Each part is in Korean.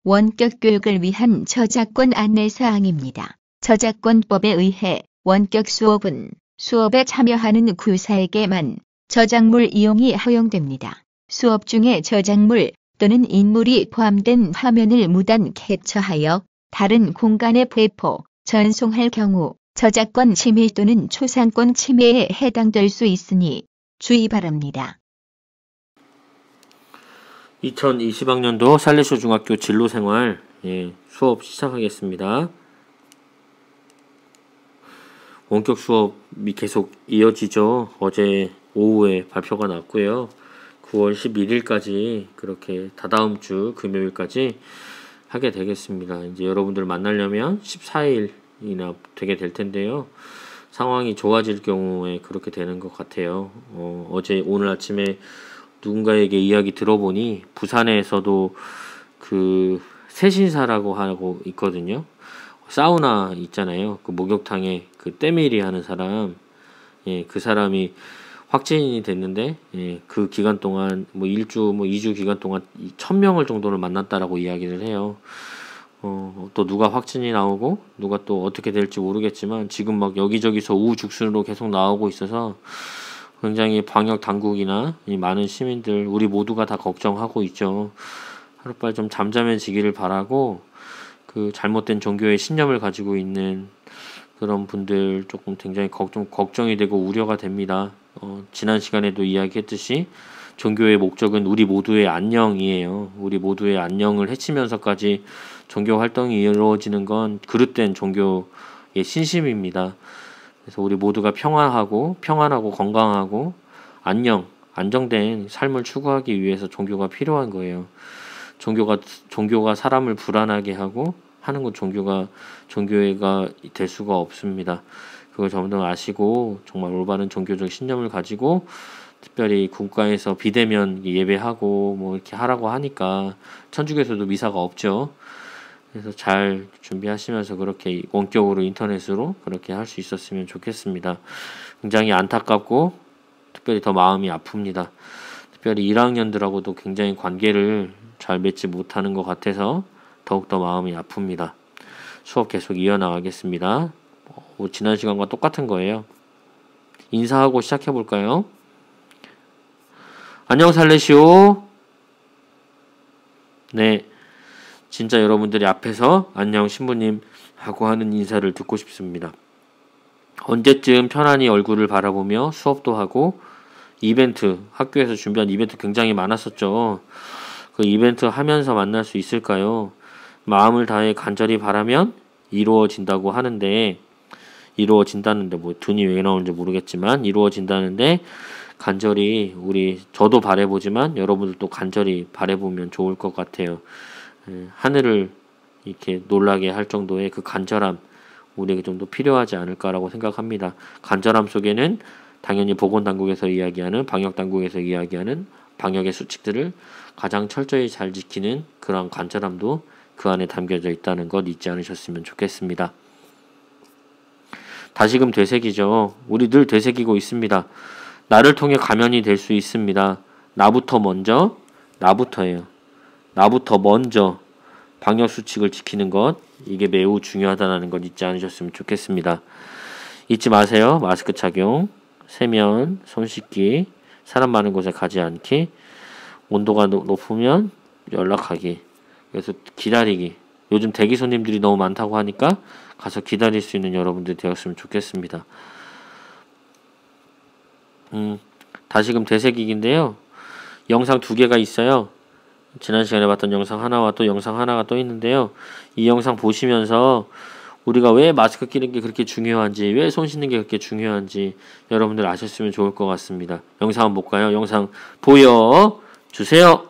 원격 교육을 위한 저작권 안내사항입니다. 저작권법에 의해 원격 수업은 수업에 참여하는 교사에게만 저작물 이용이 허용됩니다. 수업 중에 저작물 또는 인물이 포함된 화면을 무단 캡처하여 다른 공간에 배포, 전송할 경우 저작권 침해 또는 초상권 침해에 해당될 수 있으니 주의 바랍니다. 2020학년도 살레쇼 중학교 진로생활 수업 시작하겠습니다. 원격 수업이 계속 이어지죠. 어제 오후에 발표가 났고요. 9월 11일까지 그렇게 다다음 주 금요일까지 하게 되겠습니다. 이제 여러분들 만나려면 14일이나 되게 될 텐데요. 상황이 좋아질 경우에 그렇게 되는 것 같아요. 어제 오늘 아침에 누군가에게 이야기 들어보니 부산에서도 그 세신사라고 하고 있거든요. 사우나 있잖아요. 그 목욕탕에 그 때밀이 하는 사람, 그 사람이 확진이 됐는데, 그 기간 동안 뭐 1주, 2주 기간 동안 1000명을 정도를 만났다라고 이야기를 해요. 또 누가 확진이 나오고 누가 또 어떻게 될지 모르겠지만 지금 막 여기저기서 우후죽순으로 계속 나오고 있어서 굉장히 방역 당국이나 이 많은 시민들 우리 모두가 다 걱정하고 있죠. 하루빨리 좀 잠잠해지기를 바라고 그 잘못된 종교의 신념을 가지고 있는 그런 분들 조금 굉장히 걱정이 되고 우려가 됩니다. 지난 시간에도 이야기했듯이 종교의 목적은 우리 모두의 안녕이에요. 우리 모두의 안녕을 해치면서까지 종교 활동이 이루어지는 건 그릇된 종교의 신심입니다. 그래서 우리 모두가 평안하고 건강하고 안정된 삶을 추구하기 위해서 종교가 필요한 거예요. 종교가 사람을 불안하게 하고 하는 건 종교가 될 수가 없습니다. 그걸 전부 아시고 정말 올바른 종교적 신념을 가지고 특별히 국가에서 비대면 예배하고 뭐 이렇게 하라고 하니까 천주교에서도 미사가 없죠. 그래서 잘 준비하시면서 그렇게 원격으로 인터넷으로 그렇게 할 수 있었으면 좋겠습니다. 굉장히 안타깝고 특별히 더 마음이 아픕니다. 특별히 1학년들하고도 굉장히 관계를 잘 맺지 못하는 것 같아서 더욱더 마음이 아픕니다. 수업 계속 이어나가겠습니다. 지난 시간과 똑같은 거예요. 인사하고 시작해볼까요? 안녕 살레시오. 네, 진짜 여러분들이 앞에서 안녕 신부님 하고 하는 인사를 듣고 싶습니다. 언제쯤 편안히 얼굴을 바라보며 수업도 하고 학교에서 준비한 이벤트 굉장히 많았었죠. 그 이벤트 하면서 만날 수 있을까요? 마음을 다해 간절히 바라면 이루어진다고 하는데 뭐 돈이 왜 나오는지 모르겠지만 이루어진다는데 간절히 저도 바라보지만 여러분들도 간절히 바라보면 좋을 것 같아요. 하늘을 이렇게 놀라게 할 정도의 그 간절함 우리에게 좀 더 필요하지 않을까라고 생각합니다. 간절함 속에는 당연히 보건당국에서 이야기하는 방역당국에서 이야기하는 방역의 수칙들을 가장 철저히 잘 지키는 그런 간절함도 그 안에 담겨져 있다는 것 잊지 않으셨으면 좋겠습니다. 다시금 되새기죠. 우리 늘 되새기고 있습니다. 나를 통해 감염이 될 수 있습니다. 나부터 먼저 방역 수칙을 지키는 것 이게 매우 중요하다는 것 잊지 않으셨으면 좋겠습니다. 잊지 마세요. 마스크 착용, 세면, 손 씻기, 사람 많은 곳에 가지 않기, 온도가 높으면 연락하기, 그래서 기다리기. 요즘 대기 손님들이 너무 많다고 하니까 가서 기다릴 수 있는 여러분들이 되었으면 좋겠습니다. 다시금 되새기기인데요. 영상 2개가 있어요. 지난 시간에 봤던 영상 하나와 또 영상 하나가 또 있는데요. 이 영상 보시면서 우리가 왜 마스크 끼는 게 그렇게 중요한지, 왜 손 씻는 게 그렇게 중요한지 여러분들 아셨으면 좋을 것 같습니다. 영상 한번 볼까요? 영상 보여주세요.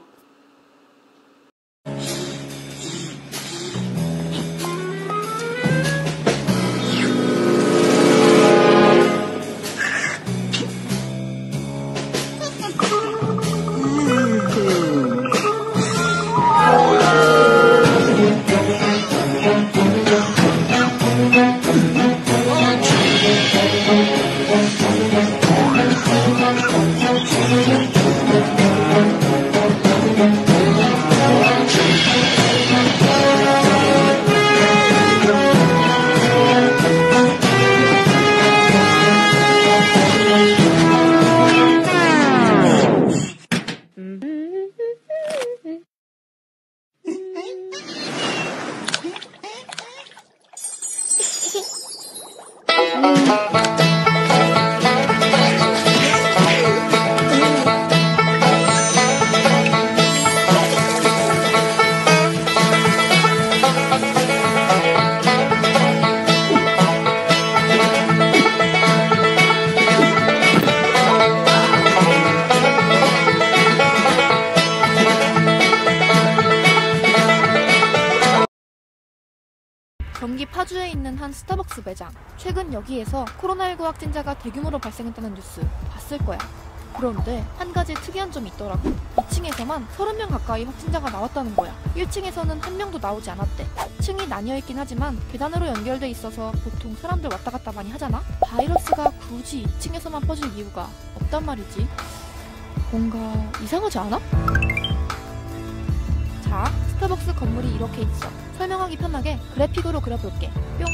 경기 파주에 있는 한 스타벅스 매장. 최근 여기에서 코로나19 확진자가 대규모로 발생했다는 뉴스 봤을 거야. 그런데 한 가지 특이한 점이 있더라고. 2층에서만 30명 가까이 확진자가 나왔다는 거야. 1층에서는 한 명도 나오지 않았대. 층이 나뉘어있긴 하지만 계단으로 연결돼 있어서 보통 사람들 왔다 갔다 많이 하잖아? 바이러스가 굳이 2층에서만 퍼질 이유가 없단 말이지. 뭔가 이상하지 않아? 자, 스타벅스 건물이 이렇게 있어. 설명하기 편하게 그래픽으로 그려볼게. 뿅!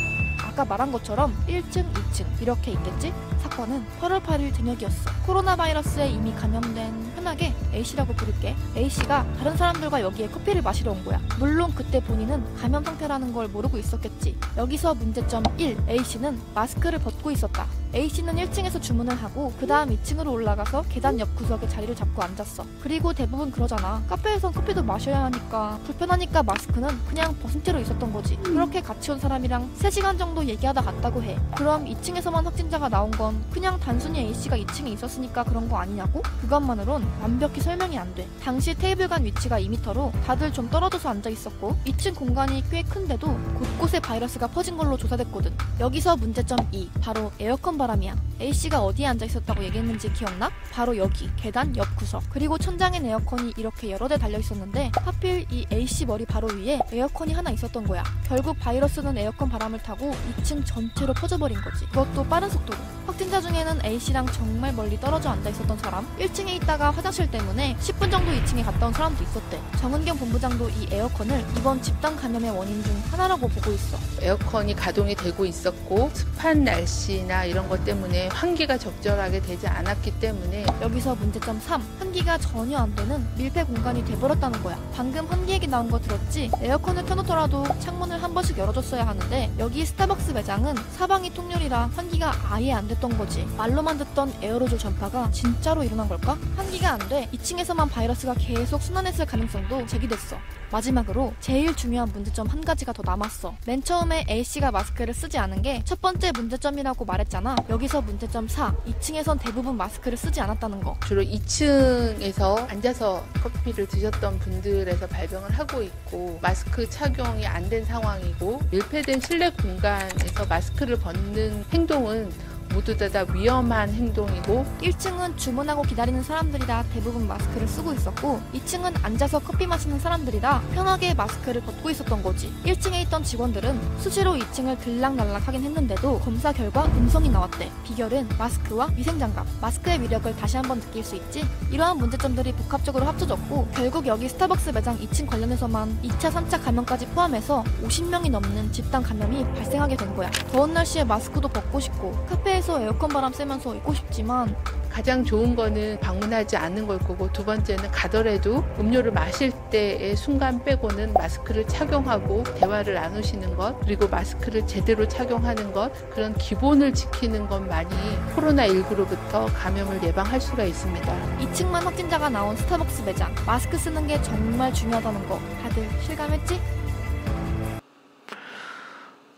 아까 말한 것처럼 1층, 2층 이렇게 있겠지? 사건은 8월 8일 저녁이었어. 코로나 바이러스에 이미 감염된, 편하게 A씨라고 부를게. A씨가 다른 사람들과 여기에 커피를 마시러 온 거야. 물론 그때 본인은 감염 상태라는 걸 모르고 있었겠지. 여기서 문제점 1. A씨는 마스크를 벗고 있었다. A씨는 1층에서 주문을 하고 그 다음 2층으로 올라가서 계단 옆 구석에 자리를 잡고 앉았어. 그리고 대부분 그러잖아. 카페에선 커피도 마셔야 하니까 불편하니까 마스크는 그냥 벗은 채로 있었던 거지. 그렇게 같이 온 사람이랑 3시간 정도 얘기하다 갔다고 해. 그럼 2층에서만 확진자가 나온 건 그냥 단순히 A씨가 2층에 있었으니까 그런 거 아니냐고? 그것만으론 완벽히 설명이 안 돼. 당시 테이블 간 위치가 2m로 다들 좀 떨어져서 앉아 있었고 2층 공간이 꽤 큰데도 곳곳에 바이러스가 퍼진 걸로 조사됐거든. 여기서 문제점 2. 바로 에어컨 바람이야. A씨가 어디에 앉아 있었다고 얘기했는지 기억나? 바로 여기 계단 옆 구석. 그리고 천장엔 에어컨이 이렇게 여러 대 달려 있었는데 하필 이 A씨 머리 바로 위에 에어컨이 하나 있었던 거야. 결국 바이러스는 에어컨 바람을 타고 2층 전체로 퍼져버린 거지. 그것도 빠른 속도로. 확진자 중에는 A씨랑 정말 멀리 떨어져 앉아 있었던 사람, 1층에 있다가 화장실 때문에 10분 정도 2층에 갔다 온 사람도 있었대. 정은경 본부장도 이 에어컨을 이번 집단 감염의 원인 중 하나라고 보고 있어. 에어컨이 가동이 되고 있었고 습한 날씨나 이런 것 때문에 환기가 적절하게 되지 않았기 때문에. 여기서 문제점 3. 환기가 전혀 안 되는 밀폐 공간이 돼버렸다는 거야. 방금 환기 얘기 나온 거 들었지? 에어컨을 켜놓더라도 창문을 한 번씩 열어줬어야 하는데 여기 스타벅스 매장은 사방이 통유리라 환기가 아예 안 됐던 거지. 말로만 듣던 에어로졸 전파가 진짜로 일어난 걸까? 환기가 안 돼 2층에서만 바이러스가 계속 순환했을 가능성도 제기됐어. 마지막으로 제일 중요한 문제점 한 가지가 더 남았어. 맨 처음에 A씨가 마스크를 쓰지 않은 게 첫 번째 문제점이라고 말했잖아. 여기서 문제점 4. 2층에선 대부분 마스크를 쓰지 않았다는 거. 주로 2층에서 앉아서 커피를 드셨던 분들에서 발병을 하고 있고 마스크 착용이 안 된 상황이고 밀폐된 실내 공간에서 마스크를 벗는 행동은 모두 다 위험한 행동이고 1층은 주문하고 기다리는 사람들이라 대부분 마스크를 쓰고 있었고 2층은 앉아서 커피 마시는 사람들이라 편하게 마스크를 벗고 있었던 거지. 1층에 있던 직원들은 수시로 2층을 들락날락 하긴 했는데도 검사 결과 음성이 나왔대. 비결은 마스크와 위생장갑. 마스크의 위력을 다시 한번 느낄 수 있지? 이러한 문제점들이 복합적으로 합쳐졌고 결국 여기 스타벅스 매장 2층 관련해서만 2차, 3차 감염까지 포함해서 50명이 넘는 집단 감염이 발생하게 된 거야. 더운 날씨에 마스크도 벗고 싶고 카페에서 에어컨 바람 쐬면서 있고 싶지만 가장 좋은 거는 방문하지 않는 걸 거고 두 번째는 가더라도 음료를 마실 때의 순간 빼고는 마스크를 착용하고 대화를 나누시는 것 그리고 마스크를 제대로 착용하는 것 그런 기본을 지키는 것만이 코로나19로부터 감염을 예방할 수가 있습니다. 2층만 확진자가 나온 스타벅스 매장 마스크 쓰는 게 정말 중요하다는 거 다들 실감했지?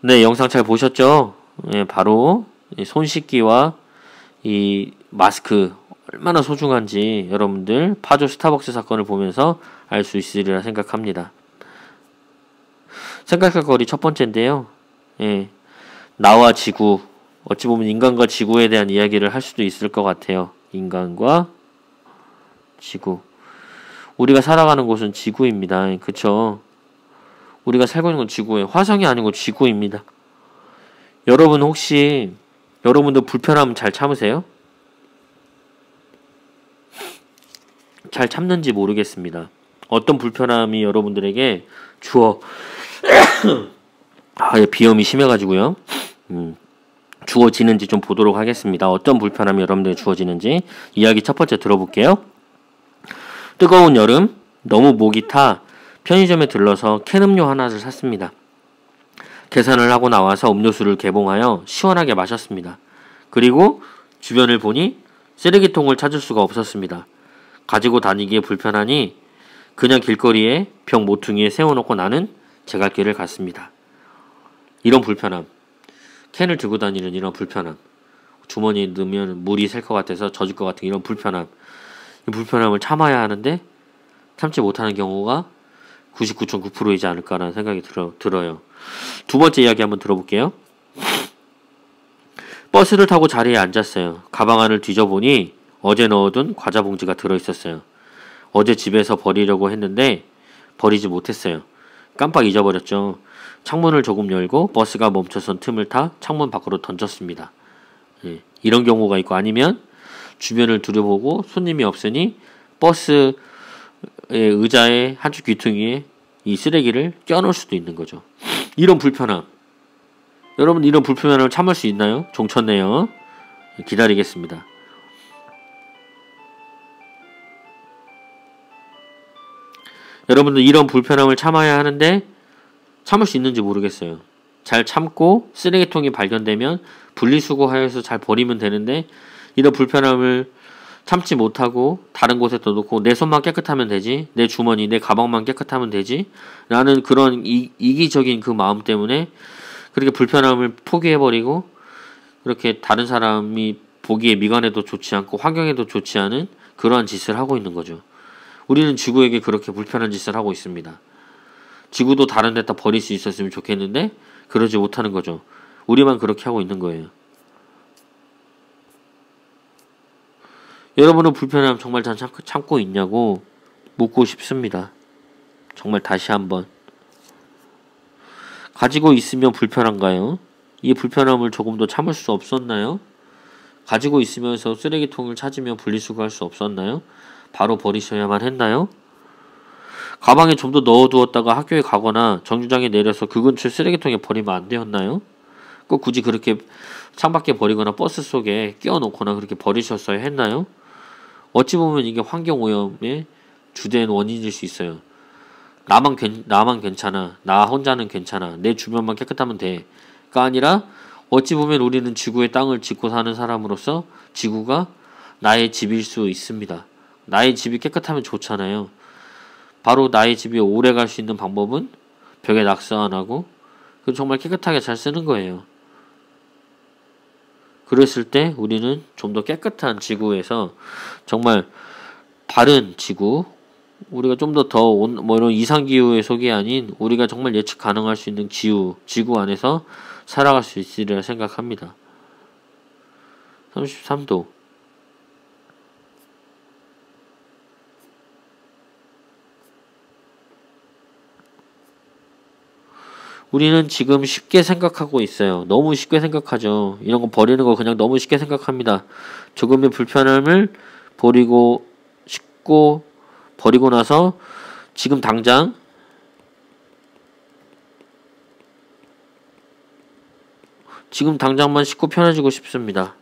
네, 영상 잘 보셨죠? 예, 바로 손 씻기와 이 마스크 얼마나 소중한지 여러분들 파주 스타벅스 사건을 보면서 알 수 있으리라 생각합니다. 생각할 거리 첫 번째인데요. 예, 나와 지구, 어찌 보면 인간과 지구에 대한 이야기를 할 수도 있을 것 같아요. 인간과 지구. 우리가 살아가는 곳은 지구입니다. 그쵸? 우리가 살고 있는 건 지구예요. 화성이 아니고 지구입니다. 여러분 혹시 여러분도 불편함 잘 참으세요? 잘 참는지 모르겠습니다. 어떤 불편함이 여러분들에게 비염이 심해가지고요. 주어지는지 좀 보도록 하겠습니다. 어떤 불편함이 여러분들에게 주어지는지 이야기 첫 번째 들어볼게요. 뜨거운 여름 너무 목이 타 편의점에 들러서 캔 음료 하나를 샀습니다. 계산을 하고 나와서 음료수를 개봉하여 시원하게 마셨습니다. 그리고 주변을 보니 쓰레기통을 찾을 수가 없었습니다. 가지고 다니기에 불편하니 그냥 길거리에 병 모퉁이에 세워놓고 나는 제 갈 길을 갔습니다. 이런 불편함, 캔을 들고 다니는 이런 불편함, 주머니에 넣으면 물이 셀 것 같아서 젖을 것 같은 이런 불편함, 이 불편함을 참아야 하는데 참지 못하는 경우가 99.9%이지 않을까라는 생각이 들어요. 두 번째 이야기 한번 들어볼게요. 버스를 타고 자리에 앉았어요. 가방 안을 뒤져보니 어제 넣어둔 과자 봉지가 들어있었어요. 어제 집에서 버리려고 했는데 버리지 못했어요. 깜빡 잊어버렸죠. 창문을 조금 열고 버스가 멈춰선 틈을 타 창문 밖으로 던졌습니다. 예, 이런 경우가 있고, 아니면 주변을 두려보고 손님이 없으니 버스의 의자의 한쪽 귀퉁이에 이 쓰레기를 껴놓을 수도 있는 거죠. 이런 불편함, 여러분 이런 불편함을 참을 수 있나요? 종쳤네요. 기다리겠습니다. 여러분들 이런 불편함을 참아야 하는데 참을 수 있는지 모르겠어요. 잘 참고 쓰레기통이 발견되면 분리수거하여서 잘 버리면 되는데, 이런 불편함을 참지 못하고 다른 곳에 둬놓고 내 손만 깨끗하면 되지, 내 주머니, 내 가방만 깨끗하면 되지 라는 그런 이기적인 그 마음 때문에 그렇게 불편함을 포기해버리고, 그렇게 다른 사람이 보기에 미간에도 좋지 않고 환경에도 좋지 않은 그러한 짓을 하고 있는 거죠. 우리는 지구에게 그렇게 불편한 짓을 하고 있습니다. 지구도 다른 데다 버릴 수 있었으면 좋겠는데 그러지 못하는 거죠. 우리만 그렇게 하고 있는 거예요. 여러분은 불편함 정말 잘 참고 있냐고 묻고 싶습니다. 정말 다시 한번. 가지고 있으면 불편한가요? 이 불편함을 조금 더 참을 수 없었나요? 가지고 있으면서 쓰레기통을 찾으면 분리수거할 수 없었나요? 바로 버리셔야만 했나요? 가방에 좀 더 넣어두었다가 학교에 가거나 정류장에 내려서 그 근처 쓰레기통에 버리면 안 되었나요? 꼭 굳이 그렇게 창밖에 버리거나 버스 속에 끼워놓거나 그렇게 버리셨어야 했나요? 어찌 보면 이게 환경오염의 주된 원인일 수 있어요. 나만 괜찮아, 나 혼자는 괜찮아, 내 주변만 깨끗하면 돼가 아니라, 어찌 보면 우리는 지구의 땅을 짓고 사는 사람으로서 지구가 나의 집일 수 있습니다. 나의 집이 깨끗하면 좋잖아요. 바로 나의 집이 오래 갈 수 있는 방법은 벽에 낙서 안 하고 정말 깨끗하게 잘 쓰는 거예요. 그랬을 때 우리는 좀 더 깨끗한 지구에서, 정말 바른 지구, 우리가 좀 더 이런 이상기후의 속이 아닌 우리가 정말 예측 가능할 수 있는 지구 안에서 살아갈 수 있으리라 생각합니다. 33도. 우리는 지금 쉽게 생각하고 있어요. 너무 쉽게 생각하죠. 이런 거 버리는 거 그냥 너무 쉽게 생각합니다. 조금의 불편함을 버리고 나서 지금 당장만 씻고 편해지고 싶습니다.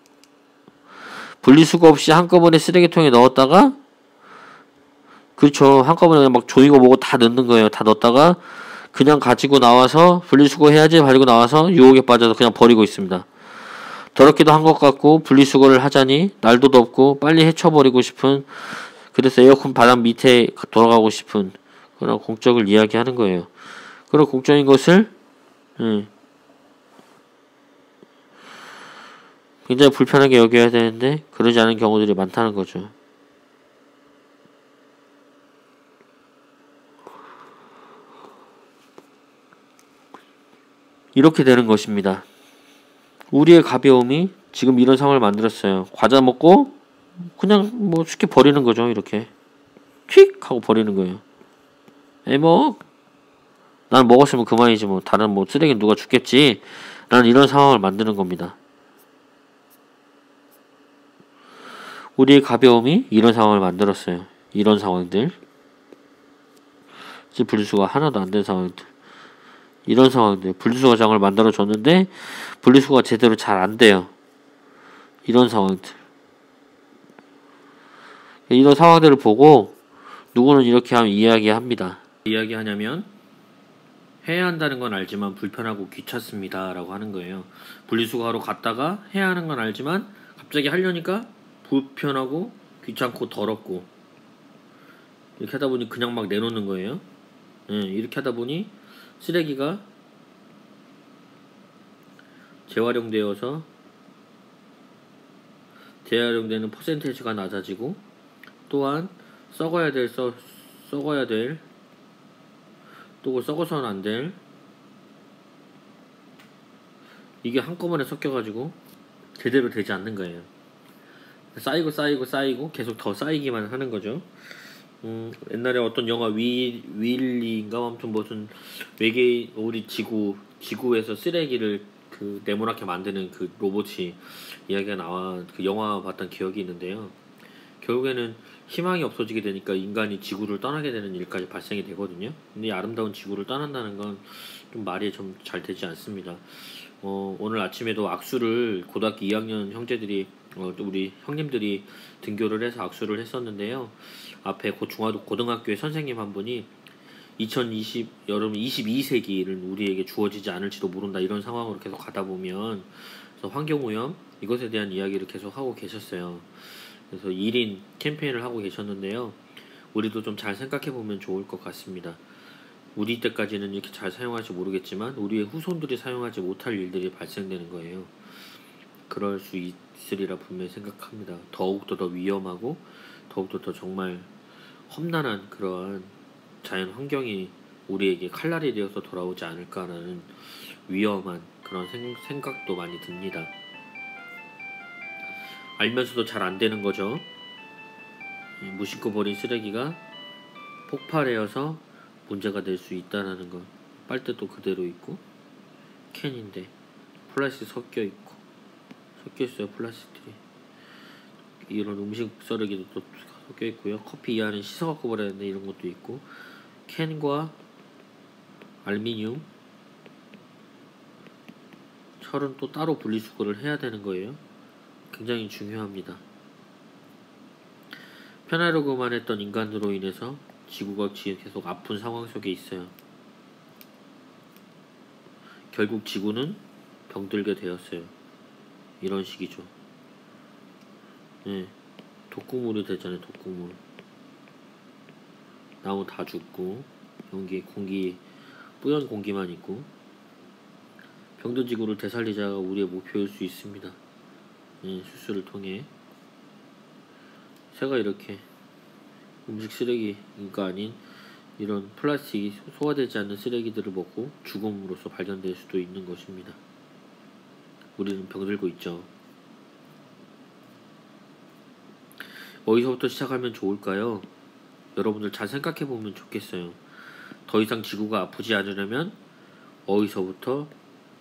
분리수거 없이 한꺼번에 쓰레기통에 넣었다가, 그렇죠, 한꺼번에 그냥 막 조이고 뭐고 다 넣는 거예요. 다 넣었다가 그냥 가지고 나와서 분리수거 해야지 가지고 나와서 유혹에 빠져서 그냥 버리고 있습니다. 더럽기도 한 것 같고 분리수거를 하자니 날도 덥고 빨리 헤쳐버리고 싶은, 그래서 에어컨 바닥 밑에 돌아가고 싶은 그런 공적을 이야기하는 거예요. 그런 공적인 것을 굉장히 불편하게 여겨야 되는데 그러지 않은 경우들이 많다는 거죠. 이렇게 되는 것입니다. 우리의 가벼움이 지금 이런 상황을 만들었어요. 과자 먹고 그냥 뭐 쉽게 버리는 거죠. 이렇게 휙 하고 버리는 거예요. 난 먹었으면 그만이지 뭐, 다른 뭐 쓰레기 누가 죽겠지 라는 이런 상황을 만드는 겁니다. 우리의 가벼움이 이런 상황을 만들었어요. 이런 상황들, 지금 분리수거가 하나도 안 된 상황들, 이런 상황들, 분리수거장을 만들어 줬는데 분리수거가 제대로 잘 안 돼요. 이런 상황들. 이런 상황들을 보고 누구는 이렇게 하면 이야기합니다. 이야기하냐면, 해야 한다는 건 알지만 불편하고 귀찮습니다 라고 하는 거예요. 분리수거하러 갔다가 해야 하는 건 알지만 갑자기 하려니까 불편하고 귀찮고 더럽고, 이렇게 하다 보니 그냥 막 내놓는 거예요. 이렇게 하다 보니 쓰레기가 재활용되어서 재활용되는 퍼센테이지가 낮아지고, 또한 썩어야 될 또 썩어서는 안 될, 이게 한꺼번에 섞여가지고 제대로 되지 않는 거예요. 쌓이고 계속 더 쌓이기만 하는 거죠. 옛날에 어떤 영화 윌리인가 아무튼 무슨 외계인, 우리 지구에서 쓰레기를 그 네모나게 만드는 그 로봇이 이야기가 나와, 그 영화 봤던 기억이 있는데요. 결국에는 희망이 없어지게 되니까 인간이 지구를 떠나게 되는 일까지 발생이 되거든요. 근데 이 아름다운 지구를 떠난다는 건 좀 말이 좀 잘 되지 않습니다. 오늘 아침에도 악수를 고등학교 2학년 형제들이, 우리 형님들이 등교를 해서 악수를 했었는데요. 앞에 고등학교의 선생님 한 분이 2020 여러분 22세기는 우리에게 주어지지 않을지도 모른다, 이런 상황으로 계속 가다 보면, 그래서 환경오염 이것에 대한 이야기를 계속 하고 계셨어요. 그래서 1인 캠페인을 하고 계셨는데요. 우리도 좀 잘 생각해 보면 좋을 것 같습니다. 우리 때까지는 이렇게 잘 사용할지 모르겠지만 우리의 후손들이 사용하지 못할 일들이 발생되는 거예요. 그럴 수 있으리라 분명히 생각합니다. 더욱더 더 위험하고 더욱더 더 정말 험난한 그러한 자연 환경이 우리에게 칼날이 되어서 돌아오지 않을까라는 위험한 그런 생각도 많이 듭니다. 알면서도 잘 안 되는 거죠. 무심코 버린 쓰레기가 폭발해서 문제가 될 수 있다는 거. 빨대도 그대로 있고, 캔인데 플라스틱 섞여 있어요. 플라스틱이. 이런 음식 썰기도 또 섞여 있고요. 커피 이 안에 씻어갖고 버렸는데 이런 것도 있고, 캔과 알루미늄, 철은 또 따로 분리수거를 해야 되는 거예요. 굉장히 중요합니다. 편하려고만 했던 인간으로 인해서 지구가 지금 계속 아픈 상황 속에 있어요. 결국 지구는 병들게 되었어요. 이런 식이죠. 네, 독극물이 되잖아요. 독극물. 나무 다 죽고, 공기 뿌연 공기만 있고, 병든 지구를 되살리자가 우리의 목표일 수 있습니다. 네, 수술을 통해. 새가 이렇게 음식 쓰레기가 아닌 이런 플라스틱이 소화되지 않는 쓰레기들을 먹고 죽음으로써 발견될 수도 있는 것입니다. 우리는 병들고 있죠. 어디서부터 시작하면 좋을까요? 여러분들 잘 생각해 보면 좋겠어요. 더 이상 지구가 아프지 않으려면 어디서부터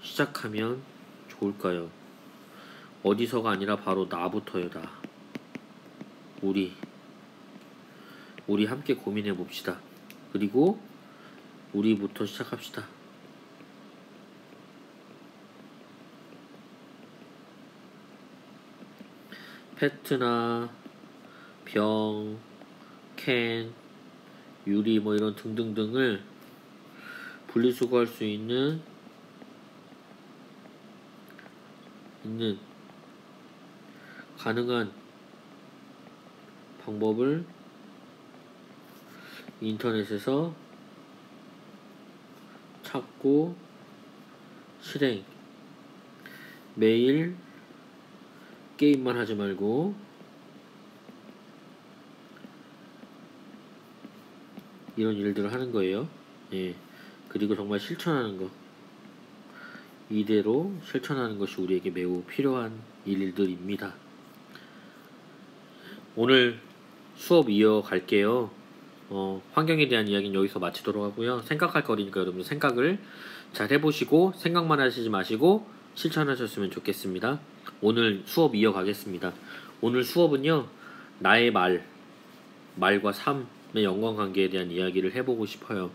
시작하면 좋을까요? 어디서가 아니라 바로 나부터요. 나. 우리 함께 고민해 봅시다. 그리고 우리부터 시작합시다. 페트나 병, 캔, 유리 뭐 이런 등등등을 분리수거할 수 있는 가능한 방법을 인터넷에서 찾고 실행. 매일 게임만 하지 말고 이런 일들을 하는 거예요. 예. 그리고 정말 실천하는 거. 이대로 실천하는 것이 우리에게 매우 필요한 일들입니다. 오늘 수업 이어갈게요. 환경에 대한 이야기는 여기서 마치도록 하고요. 생각할 거리니까 여러분 생각을 잘 해보시고 생각만 하시지 마시고 실천하셨으면 좋겠습니다. 오늘 수업 이어가겠습니다. 오늘 수업은요, 나의 말과 삶의 연관관계에 대한 이야기를 해보고 싶어요.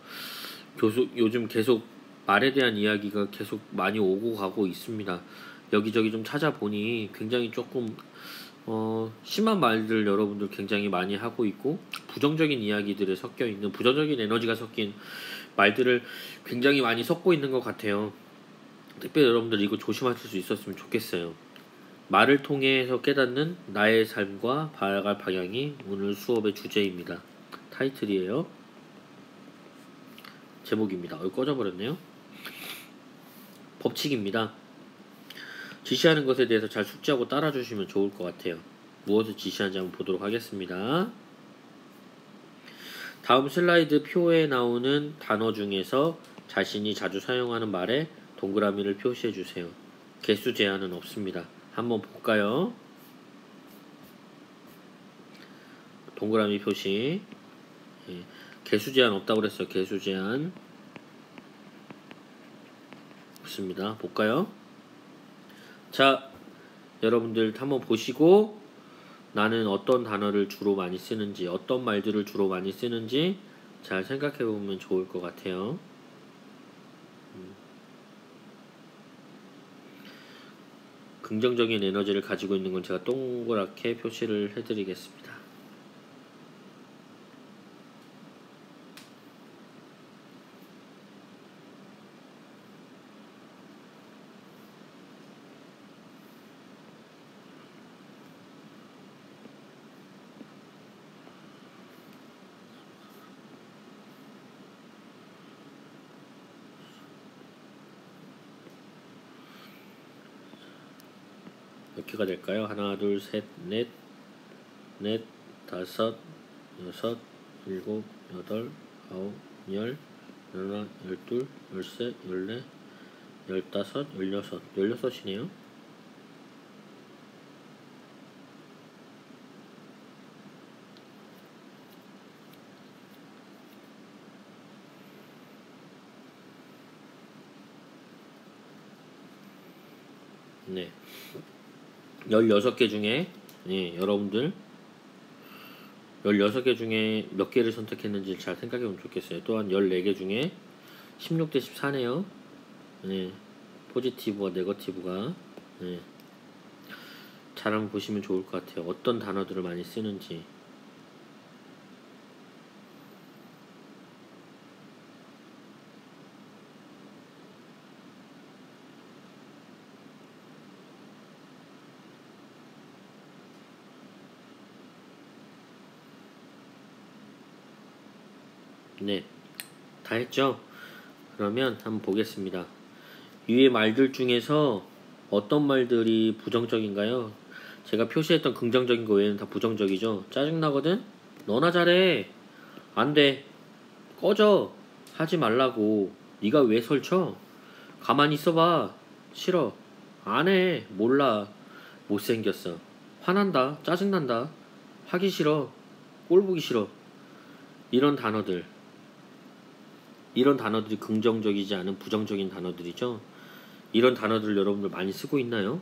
요즘 계속 말에 대한 이야기가 계속 많이 오고 가고 있습니다. 여기저기 좀 찾아보니 굉장히 조금 심한 말들 여러분들 굉장히 많이 하고 있고, 부정적인 이야기들에 섞여 있는, 부정적인 에너지가 섞인 말들을 굉장히 많이 섞고 있는 것 같아요. 특별히 여러분들 이거 조심하실 수 있었으면 좋겠어요. 말을 통해서 깨닫는 나의 삶과 바라갈 방향이 오늘 수업의 주제입니다. 타이틀이에요. 제목입니다. 꺼져버렸네요. 법칙입니다. 지시하는 것에 대해서 잘 숙지하고 따라주시면 좋을 것 같아요. 무엇을 지시하는지 한번 보도록 하겠습니다. 다음 슬라이드 표에 나오는 단어 중에서 자신이 자주 사용하는 말에 동그라미를 표시해 주세요. 개수 제한은 없습니다. 한번 볼까요? 동그라미 표시. 예, 개수 제한 없다고 그랬어요. 개수 제한 없습니다. 볼까요? 자, 여러분들 한번 보시고 나는 어떤 단어를 주로 많이 쓰는지, 어떤 말들을 주로 많이 쓰는지 잘 생각해 보면 좋을 것 같아요. 긍정적인 에너지를 가지고 있는 건 제가 동그랗게 표시를 해드리겠습니다. 몇 개가 될까요? 하나, 둘, 셋, 넷, 다섯, 여섯, 일곱, 여덟, 아홉, 열, 열하나, 열둘, 열셋, 열넷, 열다섯, 열여섯, 16이네요. 네. 16개 중에 여러분들 16개 중에 몇 개를 선택했는지 잘 생각해보면 좋겠어요. 또한 14개 중에 16대 14네요. 네. 포지티브와 네거티브가 잘 한번 보시면 좋을 것 같아요. 어떤 단어들을 많이 쓰는지. 네, 다 했죠? 그러면 한번 보겠습니다. 위의 말들 중에서 어떤 말들이 부정적인가요? 제가 표시했던 긍정적인 거 외에는 다 부정적이죠? 짜증나거든? 너나 잘해. 안 돼. 꺼져. 하지 말라고. 네가 왜 설쳐? 가만히 있어봐. 싫어. 안 해. 몰라. 못생겼어. 화난다. 짜증난다. 하기 싫어. 꼴 보기 싫어. 이런 단어들이 긍정적이지 않은 부정적인 단어들이죠. 이런 단어들을 여러분들 많이 쓰고 있나요?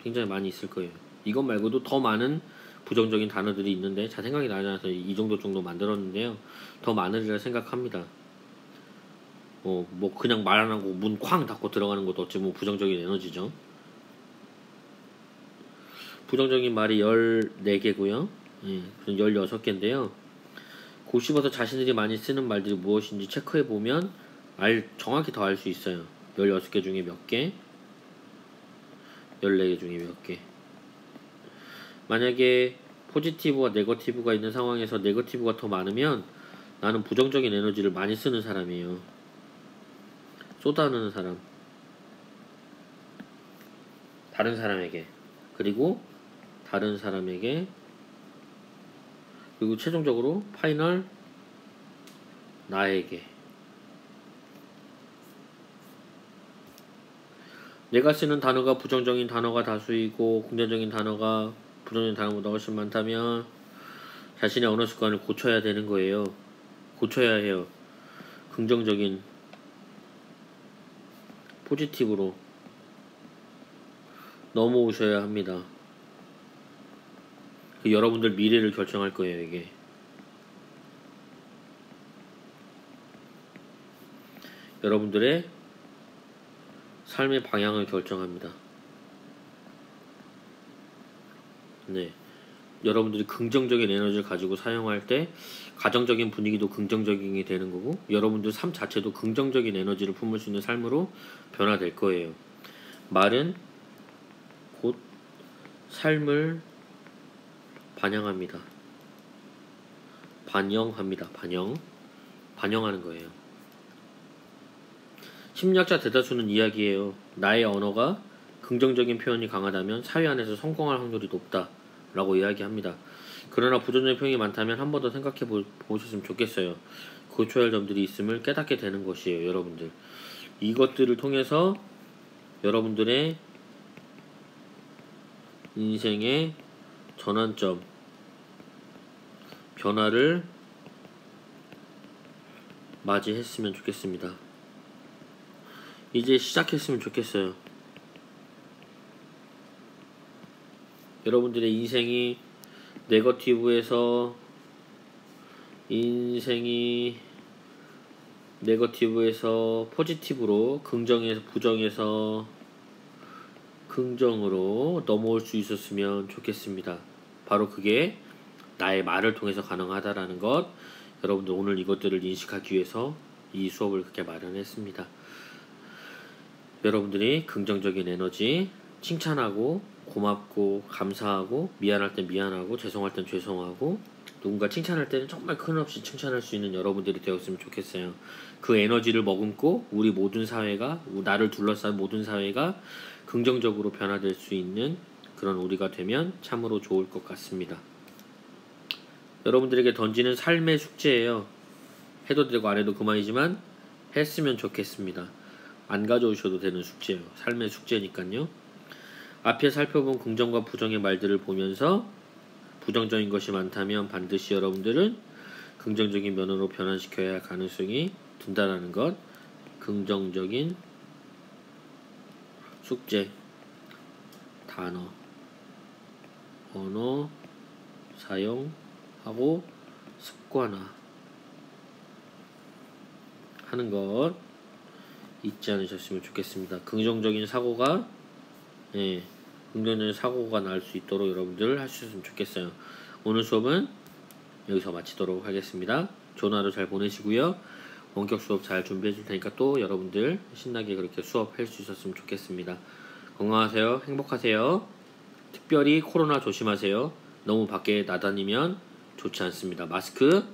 굉장히 많이 있을 거예요. 이것 말고도 더 많은 부정적인 단어들이 있는데 잘 생각이 나지 않아서 이 정도 만들었는데요. 더 많으리라 생각합니다. 뭐 그냥 말 안 하고 문 쾅 닫고 들어가는 것도 어찌 보면 부정적인 에너지죠. 부정적인 말이 14개고요. 16개인데요. 곱씹어서 자신들이 많이 쓰는 말들이 무엇인지 체크해보면 정확히 더 알 수 있어요. 16개 중에 몇 개, 14개 중에 몇 개. 만약에 포지티브와 네거티브가 있는 상황에서 네거티브가 더 많으면 나는 부정적인 에너지를 많이 쓰는 사람이에요. 쏟아내는 사람. 다른 사람에게. 그리고 다른 사람에게. 그리고 최종적으로 파이널 나에게. 내가 쓰는 단어가 부정적인 단어가 다수이고 긍정적인 단어가 부정적인 단어보다 훨씬 많다면 자신의 언어 습관을 고쳐야 되는 거예요. 고쳐야 해요. 긍정적인 포지티브로 넘어오셔야 합니다. 여러분들 미래를 결정할 거예요. 이게 여러분들의 삶의 방향을 결정합니다. 네, 여러분들이 긍정적인 에너지를 가지고 사용할 때 가정적인 분위기도 긍정적인 되는 거고 여러분들 삶 자체도 긍정적인 에너지를 품을 수 있는 삶으로 변화될 거예요. 말은 곧 삶을 반영합니다. 반영하는 거예요. 심리학자 대다수는 이야기해요. 나의 언어가 긍정적인 표현이 강하다면 사회 안에서 성공할 확률이 높다 라고 이야기합니다. 그러나 부정적인 평이 많다면 한 번 더 생각해 보셨으면 좋겠어요. 고쳐야 할 점들이 있음을 깨닫게 되는 것이에요. 여러분들 이것들을 통해서 여러분들의 인생의 전환점 변화를 맞이했으면 좋겠습니다. 이제 시작했으면 좋겠어요. 여러분들의 인생이 네거티브에서 포지티브로 긍정에서 부정에서 긍정으로 넘어올 수 있었으면 좋겠습니다. 바로 그게 나의 말을 통해서 가능하다라는 것, 여러분들 오늘 이것들을 인식하기 위해서 이 수업을 그렇게 마련했습니다. 여러분들이 긍정적인 에너지, 칭찬하고 고맙고 감사하고 미안할 땐 미안하고 죄송할 땐 죄송하고 누군가 칭찬할 때는 정말 큰없이 칭찬할 수 있는 여러분들이 되었으면 좋겠어요. 그 에너지를 머금고 우리 모든 사회가, 나를 둘러싼 모든 사회가 긍정적으로 변화될 수 있는 그런 우리가 되면 참으로 좋을 것 같습니다. 여러분들에게 던지는 삶의 숙제예요. 해도 되고 안 해도 그만이지만 했으면 좋겠습니다. 안 가져오셔도 되는 숙제예요. 삶의 숙제니까요. 앞에 살펴본 긍정과 부정의 말들을 보면서 부정적인 것이 많다면 반드시 여러분들은 긍정적인 면으로 변환시켜야 할 가능성이 든다는 것, 긍정적인 숙제, 단어, 언어 사용하고 습관화 하는 것 잊지 않으셨으면 좋겠습니다. 긍정적인 사고가 긍정적인 사고가 날 수 있도록 여러분들 하셨으면 좋겠어요. 오늘 수업은 여기서 마치도록 하겠습니다. 좋은 하루 잘 보내시고요. 원격 수업 잘 준비해 줄 테니까 또 여러분들 신나게 그렇게 수업할 수 있었으면 좋겠습니다. 건강하세요. 행복하세요. 특별히 코로나 조심하세요. 너무 밖에 나다니면 좋지 않습니다. 마스크,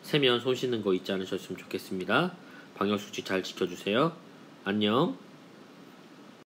세면 손 씻는 거 잊지 않으셨으면 좋겠습니다. 방역수칙 잘 지켜주세요. 안녕.